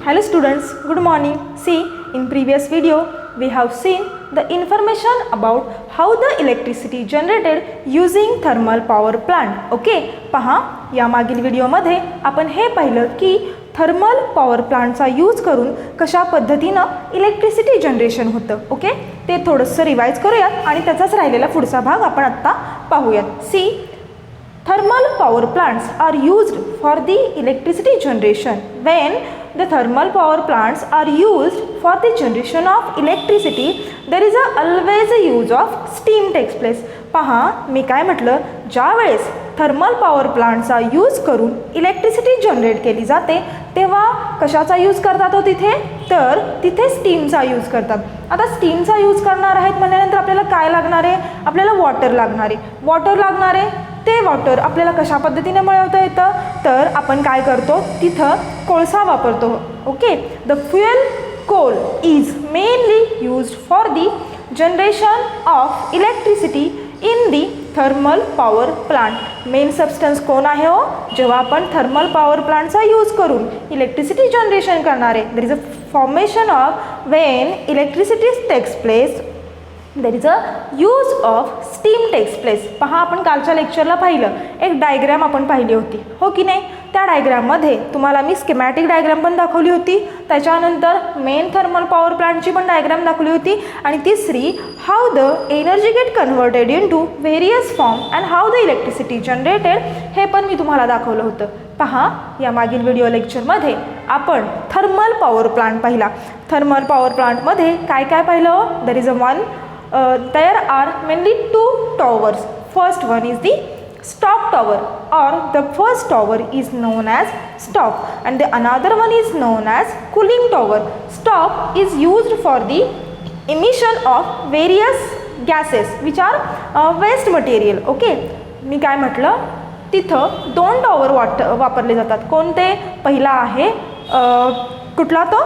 Hello students, good morning. See, in previous video we have seen the information about how the electricity generated using thermal power plant. Okay, पहा या मागील व्हिडिओमध्ये आपण हे पाहिलं की थर्मल पॉवर प्लांटचा यूज करून कशा पद्धतीनं इलेक्ट्रिसिटी जनरेशन होतं. ओके, ते थोडंसं रिवाइज करूयात आणि त्याचाच राहिलेला पुढचा भाग आपण आत्ता पाहूयात. See, thermal power plants are used for the electricity generation. When the thermal power plants are used for the generation of electricity, there is always a use of steam takes place. पहा मी काय म्हटलं, ज्या वेळेस thermal power प्लांटचा use करून electricity generate केली जाते तेव्हा कशाचा यूज करतात हो तिथे, तर तिथे स्टीमचा यूज करतात. आता स्टीमचा यूज करणार आहेत म्हणल्यानंतर आपल्याला काय लागणार आहे, आपल्याला वॉटर लागणार आहे. वॉटर लागणार आहे, ते वॉटर आपल्याला कशा पद्धतीने मिळवता येतं, तर आपण काय करतो तिथं कोळसा वापरतो. Okay, the fuel coal is mainly used for the generation of electricity in the thermal power plant. Main substance कोण आहे हो, जेव्हा आपण थर्मल पॉवर प्लांटचा यूज करून इलेक्ट्रिसिटी जनरेशन करणार आहे, there is a formation of when electricity takes place, there is a use of steam takes place. पहा आपण कालच्या लेक्चरला पाहिलं, एक डायग्रॅम आपण पाहिली होती हो की नाही. त्या डायग्रॅममध्ये तुम्हाला मी स्कीमॅटिक डायग्रॅम पण दाखवली होती, त्याच्यानंतर मेन थर्मल पॉवर प्लांटची पण डायग्रॅम दाखवली होती, आणि तिसरी how the energy get converted into various form and how the electricity generated, हे पण मी तुम्हाला दाखवलं होतं. पहा या मागील व्हिडिओ लेक्चरमध्ये आपण थर्मल पॉवर प्लांट पाहिला. थर्मल पॉवर प्लांटमध्ये काय काय पाहिलं, देर is a one there are mainly two towers. First one is the stock tower, or the first tower is known as stock, and the another one is known as cooling tower. Stock is used for the emission of various gases which are waste material. Okay, मी काय म्हटलं, तिथं दोन tower वापरले जातात. कोणते, पहिला आहे कुठला तो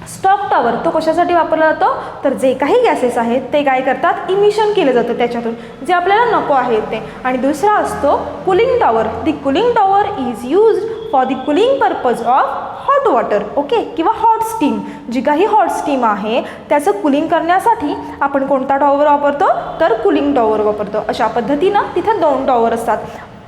स्टॉक टॉवर. तो कशासाठी वापरला जातो, तर जे काही गॅसेस आहेत ते काय करतात, इमिशन केलं जातं त्याच्यातून जे आपल्याला नको आहे ते. आणि दुसरा असतो cooling tower. The cooling tower is used for the cooling purpose of hot water. Okay, किंवा हॉट स्टीम. जी काही हॉट स्टीम आहे त्याचं कूलिंग करण्यासाठी आपण कोणता टॉवर वापरतो, तर कूलिंग टॉवर वापरतो. अशा पद्धतीनं तिथं दोन टॉवर असतात.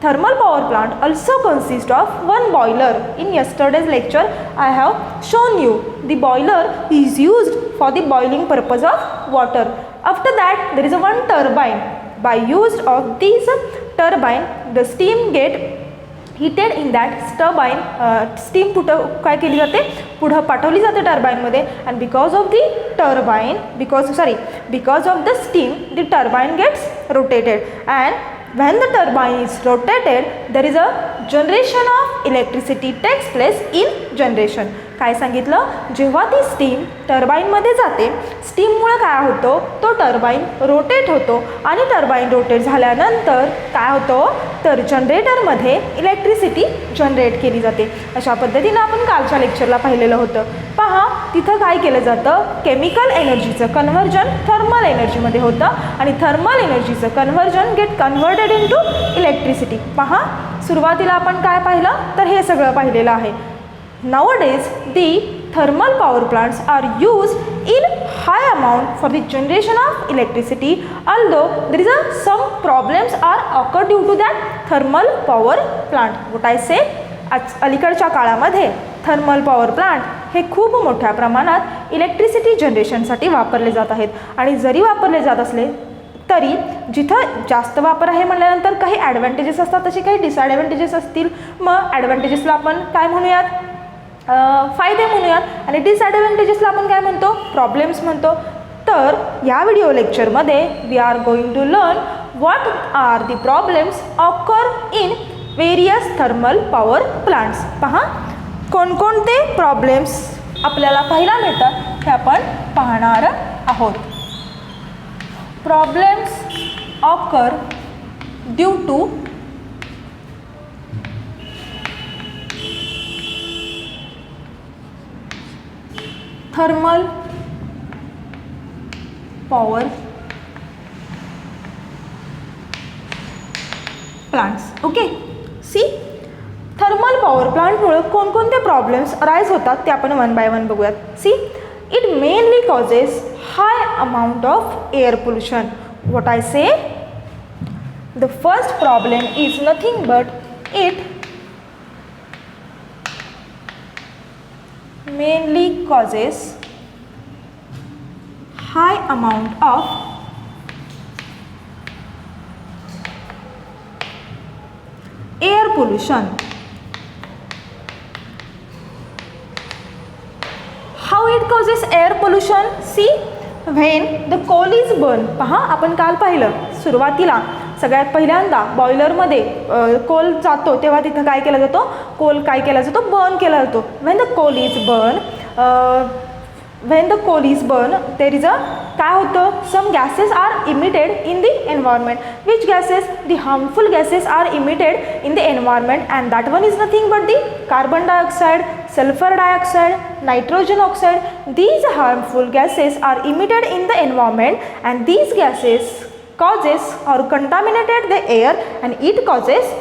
Thermal power plant also consists of one boiler. In yesterday's lecture I have shown you the boiler is used for the boiling purpose of water. After that there is a one turbine. By use of this turbine the steam get heated in that turbine. Steam काय केली जाते, पुढं पाठवली जाते टर्बाईनमध्ये, and because of the turbine, because of the steam the turbine gets rotated, and when the turbine is rotated there is a generation of electricity takes place in generation. काय सांगितलं, जेव्हा ती स्टीम टर्बाईनमध्ये जाते, स्टीममुळे काय होतो, तो टर्बाईन रोटेट होतो, आणि टर्बाईन रोटेट झाल्यानंतर काय होतं, तर जनरेटरमध्ये इलेक्ट्रिसिटी जनरेट केली जाते. अशा पद्धतीनं आपण कालच्या लेक्चरला पाहिलेलं होतं. पहा तिथं काय केलं जातं, केमिकल एनर्जीचं कन्व्हर्जन थर्मल एनर्जीमध्ये होतं, आणि थर्मल एनर्जीचं conversion get converted into electricity. पहा सुरुवातीला आपण काय पाहिलं, तर हे सगळं पाहिलेलं आहे. Nowadays the thermal power plants are used in high amount for the generation of electricity, although there is some problems are occur due to that thermal power plant. What I say, अलीकडच्या काळामध्ये thermal power plant हे खूप मोठ्या प्रमाणात electricity जनरेशनसाठी वापरले जात आहेत. आणि जरी वापरले जात असले तरी जिथं जास्त वापर आहे म्हटल्यानंतर काही ॲडव्हान्टेजेस असतात, तसे काही डिसॲडव्हान्टेजेस असतील. मग ॲडव्हान्टेजेसला आपण काय म्हणूयात, फायदे म्हणूयात, आणि डिसॲडव्हान्टेजेसला आपण काय म्हणतो, प्रॉब्लेम्स म्हणतो. तर या व्हिडिओ लेक्चरमध्ये we are going to learn what are the problems occur in various thermal power plants. पहा कोणकोणते प्रॉब्लेम्स आपल्याला पाहायला मिळतात हे आपण पाहणार आहोत. Problems occur due to thermal power plants. Okay, see, thermal power प्लांटमुळे कोणकोणते प्रॉब्लेम्स अराईज होतात ते आपण वन बाय वन बघूयात. See, it mainly causes high amount of air pollution. What I say, the first problem is nothing but it mainly causes high amount of air pollution. How it causes air pollution? See, when the coal is burned. पहा, आपण काल पाहिलं सुरुवातीला सगळ्यात पहिल्यांदा बॉयलरमध्ये Coal जातो तेव्हा तिथं काय केला जातो, कोल काय केला जातो, बर्न केला जातो. when the coal is burned there is a काय होतं, some gases are emitted in the environment. Which gases? The harmful gases are emitted in the environment, and that one is nothing but the carbon dioxide, sulfur dioxide, nitrogen oxide. These harmful gases are emitted in the environment, and these gases causes or contaminated the air, and it causes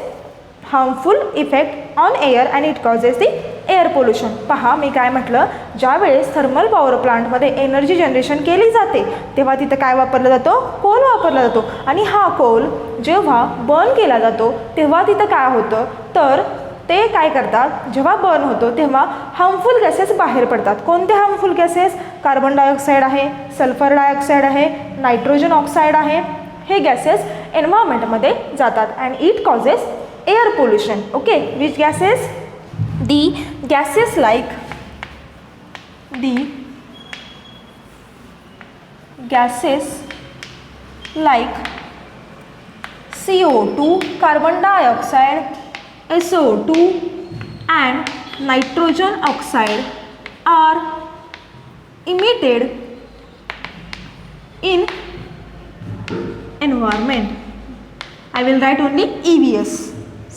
harmful effect on air, and it causes the air pollution. पहा, मी काय म्हटलं, ज्या वेळेस thermal power प्लांटमध्ये energy generation केली जाते तेव्हा तिथं काय वापरला जातो, कोल वापरला जातो. आणि हा कोल जेव्हा बर्न केला जातो तेव्हा तिथं काय होतं, तर ते काय करतात, जेव्हा बर्न होतो तेव्हा हार्मफुल गॅसेस बाहेर पडतात. कोणते हार्मफुल गॅसेस? कार्बन डायऑक्साईड आहे, सल्फर डायऑक्साईड आहे, नायट्रोजन ऑक्साईड आहे. हे गॅसेस एन्व्हायरमेंटमध्ये जातात, and it causes air pollution. Okay, which gases? The gases like CO2, carbon dioxide, SO2 and nitrogen oxide are emitted in environment. I will write only EVS.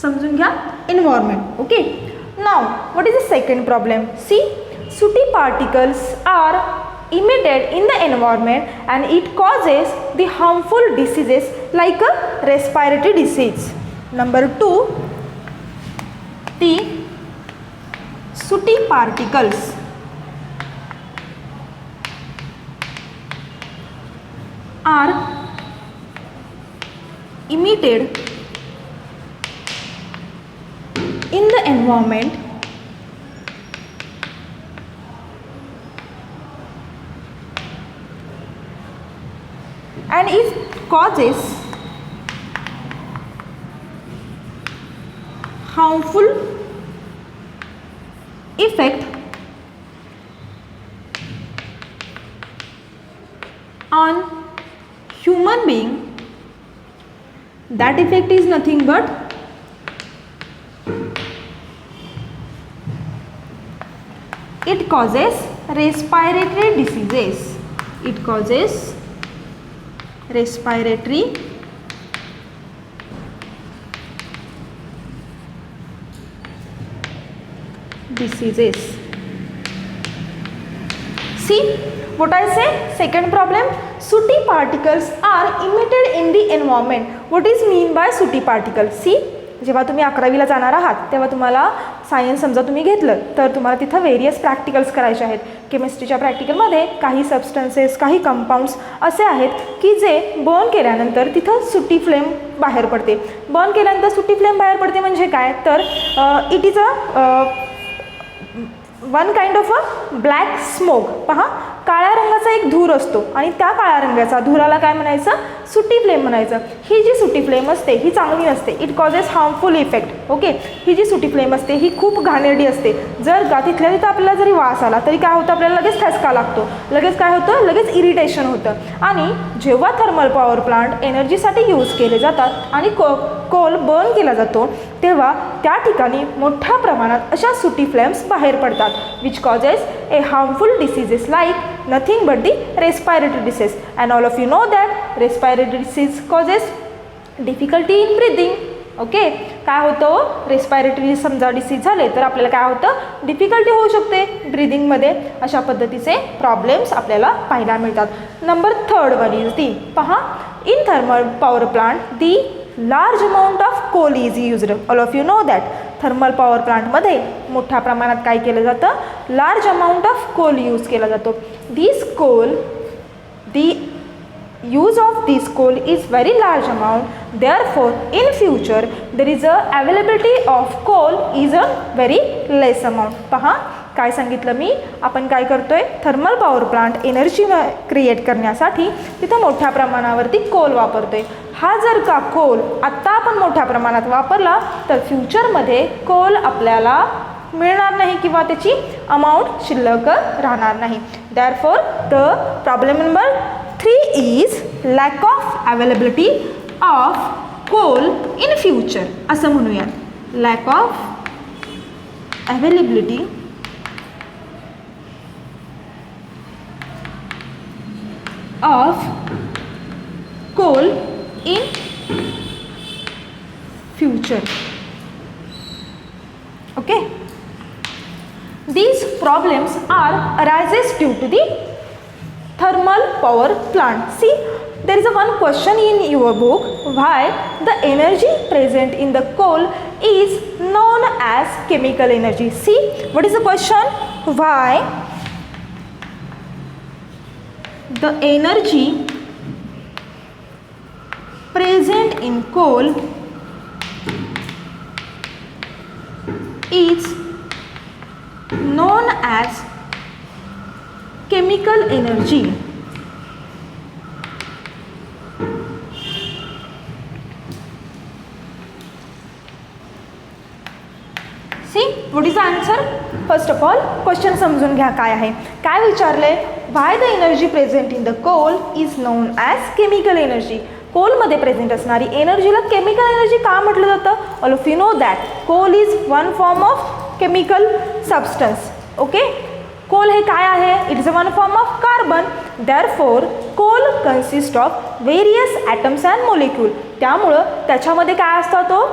समजून घ्या, environment. Okay. Now, what is the second problem? See, sooty particles are emitted in the environment, and it causes the harmful diseases like a respiratory disease. Number 2, the sooty particles are emitted in the environment, and it causes harmful effect on human being. That effect is nothing but it causes respiratory diseases. It causes respiratory diseases. See what I say? Second problem, sooty particles are emitted in the environment. What is mean by sooty particle? See, जेव्हा तुम्ही 11वीला जाणार आहात तेव्हा तुम्हाला science समजा तुम्ही घेतलं तर तुम्हाला तिथं वेरियस प्रॅक्टिकल्स करायचे आहेत. केमिस्ट्रीच्या प्रॅक्टिकलमध्ये काही सबस्टन्सेस, काही कंपाऊंड्स असे आहेत की जे बर्न केल्यानंतर तिथं सुटी फ्लेम बाहेर पडते. बर्न केल्यानंतर सुटी फ्लेम बाहेर पडते म्हणजे काय, तर it is a one kind of a black smoke. पहा, काळ्या रंगाचा एक धूर असतो आणि त्या काळ्या रंगाचा धुराला काय म्हणायचं, सुटी फ्लेम म्हणायचं. ही जी सुटी फ्लेम असते ही चांगली नसते, it causes harmful effect. Okay, ही जी सुटी फ्लेम असते ही खूप घाणेरडी असते. जर तिथल्या तिथं आपल्याला जरी वास आला तरी काय होतं, आपल्याला लगेच ठसका लागतो, लगेच काय होतं, लगेच इरिटेशन होतं. आणि जेव्हा थर्मल पॉवर प्लांट एनर्जीसाठी यूज केले जातात आणि कोल बर्न केला जातो तेव्हा त्या ठिकाणी मोठ्या प्रमाणात अशा सुटी फ्लेम्स बाहेर पडतात, which causes A harmful diseases like nothing but the respiratory disease. And all of you know that respiratory disease causes difficulty in breathing. Okay, काय होतं, रेस्पायरेटरी समजा डिसीज झाले तर आपल्याला काय होतं, डिफिकल्टी होऊ शकते ब्रिदिंगमध्ये. अशा पद्धतीचे प्रॉब्लेम्स आपल्याला पाहायला मिळतात. Number third one is the, पहा, in thermal power plant the large amount of coal is used. All of you know that thermal power प्लांटमध्ये मोठ्या प्रमाणात काय केलं जातं, large amount of coal use केला जातो. This coal, the use of this coal is very large amount, therefore in future there is a availability of coal is a very less amount. पहा काय सांगितलं मी, आपण काय करतोय, thermal power plant energy create करण्यासाठी तिथं मोठ्या प्रमाणावरती कोल वापरतोय. हा जर का कोल आत्ता आपण मोठ्या प्रमाणात वापरला तर फ्युचरमध्ये कोल आपल्याला मिळणार नाही किंवा त्याची अमाऊंट शिल्लक राहणार नाही. Therefore the problem number 3 is lack of availability of coal in future. असं म्हणूया, lack of availability of coal in future. Okay, these problems are arises due to the thermal power plant. See, there is a one question in your book, why the energy present in the coal is known as chemical energy. See, what is the question? Why the energy present in coal is known as chemical energy. See, what is the answer? First of all, question समजून घ्या काय आहे. काय विचारले, why the energy present in the coal is known as chemical energy. कोलमध्ये present असणारी एनर्जीला chemical energy का म्हटलं जातं? All of you know that coal is one form of chemical substance. Okay, coal हे काय आहे? It is a one form of carbon. Therefore coal consist of various atoms and molecule. त्यामुळं त्याच्यामध्ये काय असतं, तो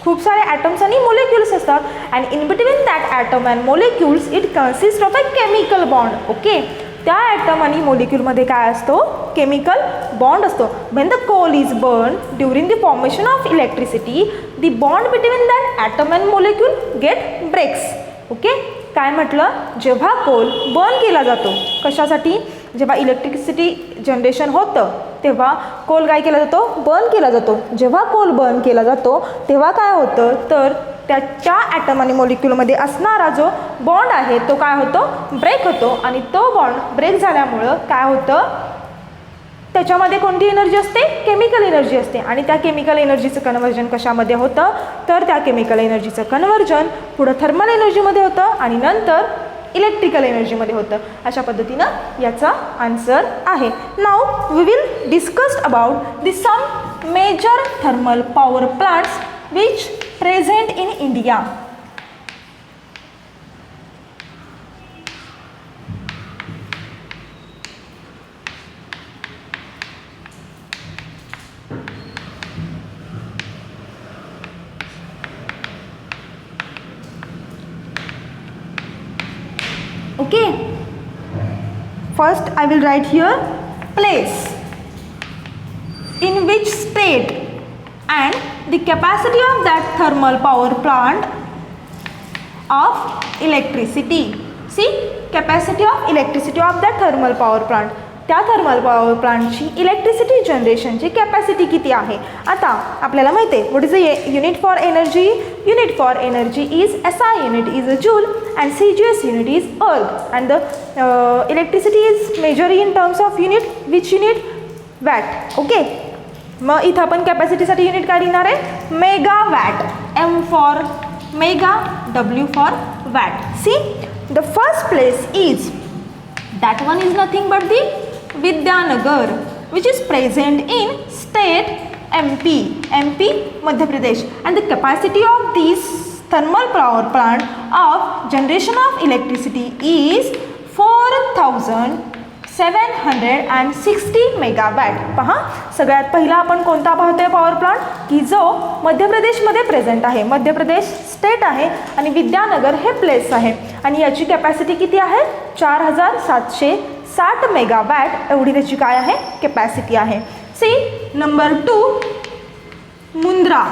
खूप सारे ॲटम्स आणि मोलिक्युल्स असतात. And in between that atom and molecules it consist of a chemical bond. Okay, त्या ॲटम आणि मोलिक्यूलमध्ये काय असतो? केमिकल बॉन्ड असतो. When the coal is burn during the formation of electricity, the bond between that atom and molecule get breaks. Okay, काय म्हटलं, जेव्हा Coal burn केला जातो, कशासाठी? जेव्हा इलेक्ट्रिसिटी जनरेशन होतं तेव्हा कोल काय केला जातो? बर्न केला जातो. जेव्हा कोल बर्न केला जातो तेव्हा काय होतं, तर त्याच्या ॲटम आणि मोलिक्यूलमध्ये असणारा जो बॉन्ड आहे तो काय होतो? ब्रेक होतो. आणि तो बॉन्ड ब्रेक झाल्यामुळं काय होतं, त्याच्यामध्ये कोणती एनर्जी असते? केमिकल एनर्जी असते. आणि त्या केमिकल एनर्जीचं कन्व्हर्जन कशामध्ये होतं, तर त्या केमिकल एनर्जीचं कन्व्हर्जन पुढं थर्मल एनर्जीमध्ये होतं आणि नंतर इलेक्ट्रिकल एनर्जीमध्ये होतं. अशा पद्धतीनं याचा आन्सर आहे. Now we will discuss about the some major thermal power plants which present in India. Okay, first I will write here place, in which state and the capacity of that thermal power plant of electricity. See, capacity of electricity of that thermal power plant. त्या thermal power प्लांटची electricity जनरेशनची capacity किती आहे? आता आपल्याला माहिती आहे, what is a unit for energy? Unit for energy is SI unit is a joule and CGS unit is erg and the electricity is measure in terms of unit. Which unit? Watt. Okay, मग इथं आपण कॅपॅसिटीसाठी unit काय लिहिणार आहे? Mega watt. M for mega, W for watt. See, the first place is, that one is nothing but the Vidyanagar, which is present in state MP, Madhya Pradesh, and the capacity of this thermal power plant of generation of electricity is 4760 megawatt. पहा, सगळ्यात पहिला आपण कोणता पाहतोय power plant, की जो मध्य प्रदेशमध्ये प्रेझेंट आहे. मध्य प्रदेश स्टेट आहे आणि विद्यानगर हे प्लेस आहे. आणि याची कॅपॅसिटी किती आहे? 4760 मेगावॅट एवढी त्याची काय आहे? कॅपॅसिटी आहे. See, number 2 Mundra.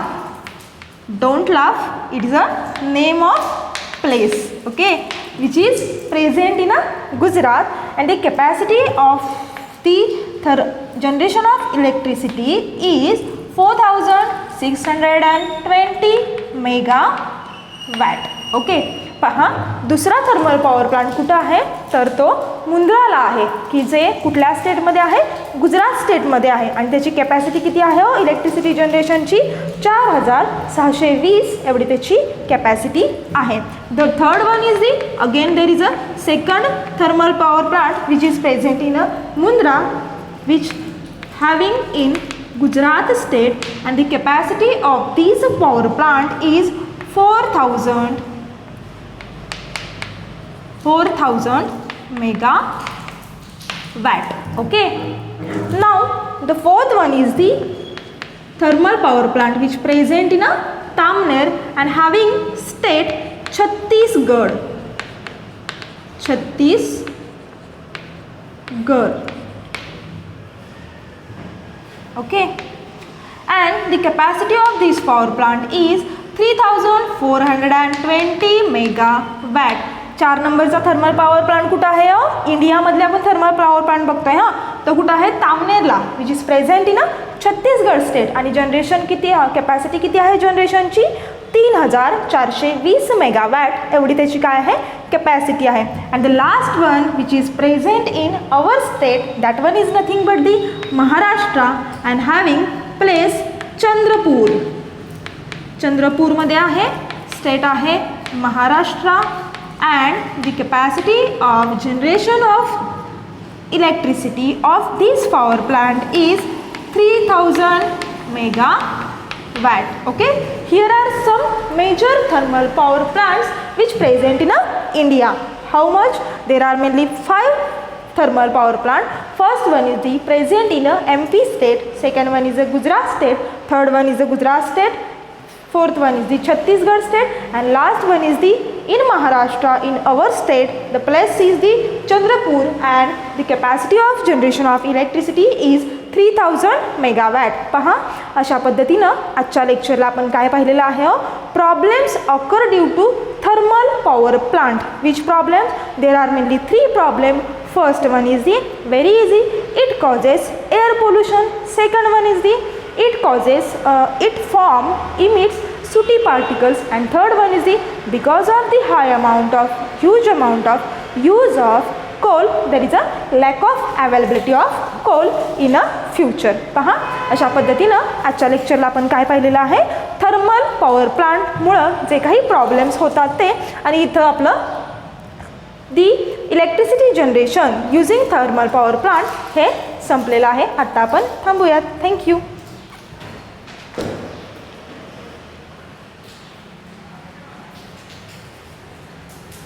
Don't laugh, it is a name of place, okay, which is present in Gujarat, and the capacity of the generation of electricity is 4620 megawatt. Okay, पहा दुसरा थर्मल पॉवर प्लांट कुठं आहे तर तो मुंद्राला आहे, की जे कुठल्या स्टेटमध्ये आहे, गुजरात स्टेटमध्ये आहे, आणि त्याची कॅपॅसिटी किती आहे हो इलेक्ट्रिसिटी जनरेशनची 4620 एवढी त्याची कॅपॅसिटी आहे. The third one is the again there is a second thermal power plant which is present in Mundra which having in Gujarat state, and the capacity of this power plant is 4000 megawatt. Okay, now the fourth one is the thermal power plant which present in Tamner and having state Chhattisgarh. Okay, and the capacity of this power plant is 3420 megawatt. 4 नंबरचा thermal power plant कुठं आहे हो इंडियामधले आपण thermal power plant बघतोय हां, तो कुठं आहे तामनेरला which is present in Chhattisgarh state, आणि जनरेशन किती कॅपॅसिटी किती आहे जनरेशनची 3420 मेगावॅट एवढी त्याची काय आहे कॅपॅसिटी आहे. And the last one which is present in our state that one is nothing but the Maharashtra and having place Chandrapur. चंद्रपूरमध्ये आहे, स्टेट आहे Maharashtra, and the capacity of generation of electricity of this power plant is 3000 megawatt. Okay, here are some major thermal power plants which present in India. How much? There are mainly 5 thermal power plant. First one is the present in MP state, second one is a Gujarat state, third one is a Gujarat state, fourth one is the Chhattisgarh state, and last one is the in Maharashtra in our state. The place is the Chandrapur, and the capacity of generation of electricity is 3000 megawatt. पहा अशा पद्धतीनं आजच्या लेक्चरला आपण काय पाहिलेलं आहे problems occur due to thermal power plant. Which problems? There are mainly 3 problem. First one is the very easy, it causes air pollution. Second one is the it causes it form emits sooty particles, and third one is the because of the huge amount of use of coal, there is a lack of availability of coal in a future. पहा अशा पद्धतीनं आजच्या लेक्चरला आपण काय पाहिलेलं आहे thermal power प्लांटमुळं जे काही प्रॉब्लेम्स होतात ते, आणि इथं आपलं the electricity generation using thermal power plant हे संपलेलं आहे. आता आपण थांबूयात. थँक्यू.